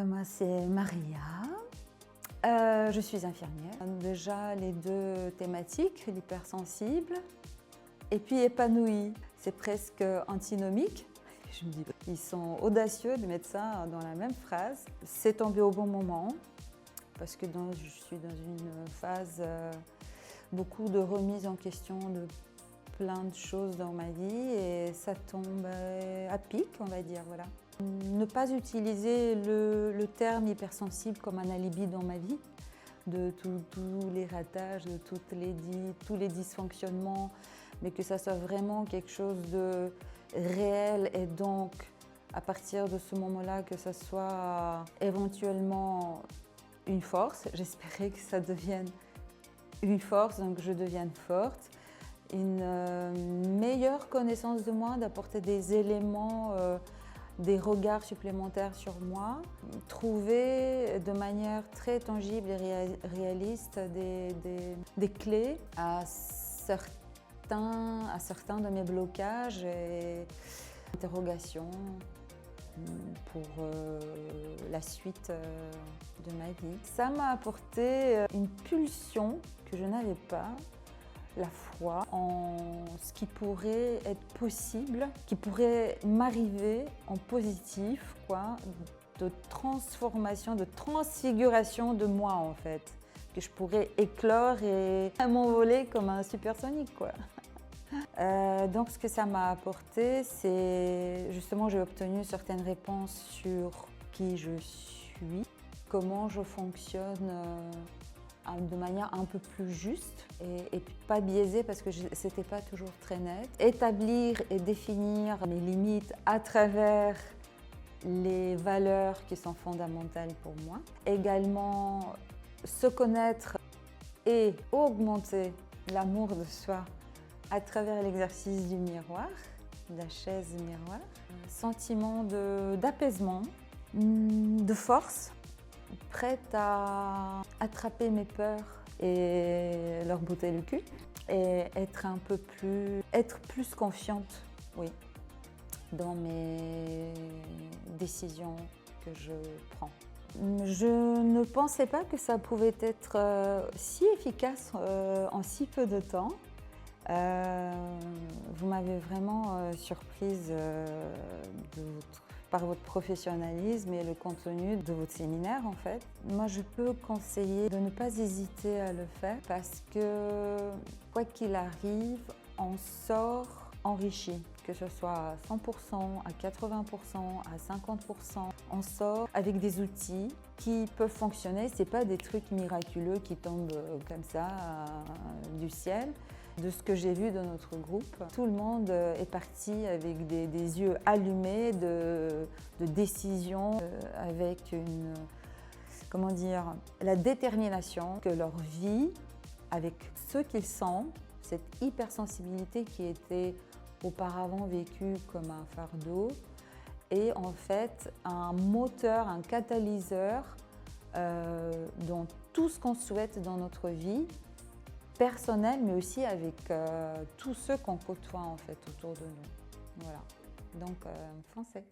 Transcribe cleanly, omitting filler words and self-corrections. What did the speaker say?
Moi, c'est Maria. Je suis infirmière. Déjà, les deux thématiques, l'hypersensible et puis épanouie, c'est presque antinomique. Je me dis, ils sont audacieux de mettre ça dans la même phrase. C'est tombé au bon moment parce que je suis dans une phase, beaucoup de remise en question de plein de choses dans ma vie et ça tombe à pic, on va dire, voilà. Ne pas utiliser le terme hypersensible comme un alibi dans ma vie, de tous les ratages, de tous les dysfonctionnements, mais que ça soit vraiment quelque chose de réel et donc à partir de ce moment-là que ça soit éventuellement une force. J'espérais que ça devienne une force, donc je devienne forte. Une meilleure connaissance de moi, d'apporter des éléments, des regards supplémentaires sur moi, trouver de manière très tangible et réaliste des clés à certains de mes blocages et interrogations pour la suite de ma vie. Ça m'a apporté une pulsion que je n'avais pas, la foi en ce qui pourrait être possible, qui pourrait m'arriver en positif, quoi, de transformation, de transfiguration de moi en fait, que je pourrais éclore et m'envoler comme un supersonique, quoi. Donc ce que ça m'a apporté, c'est justement j'ai obtenu certaines réponses sur qui je suis, comment je fonctionne de manière un peu plus juste et pas biaisée parce que c'était pas toujours très net. Établir et définir mes limites à travers les valeurs qui sont fondamentales pour moi. Également se connaître et augmenter l'amour de soi à travers l'exercice du miroir, de la chaise miroir. Sentiment d'apaisement, de force, prête à attraper mes peurs et leur botter le cul et être plus confiante, oui, dans mes décisions que je prends. Je ne pensais pas que ça pouvait être si efficace en si peu de temps. Vous m'avez vraiment surprise par votre professionnalisme et le contenu de votre séminaire en fait. Moi je peux conseiller de ne pas hésiter à le faire parce que quoi qu'il arrive, on sort enrichi, que ce soit à 100%, à 80%, à 50%. On sort avec des outils qui peuvent fonctionner, c'est pas des trucs miraculeux qui tombent comme ça du ciel. De ce que j'ai vu dans notre groupe, tout le monde est parti avec des yeux allumés de décision, avec la détermination que leur vie, avec ce qu'ils sont, cette hypersensibilité qui était auparavant vécue comme un fardeau, est en fait un moteur, un catalyseur dans tout ce qu'on souhaite dans notre vie, personnel, mais aussi avec tous ceux qu'on côtoie en fait autour de nous. Voilà. Donc, foncez.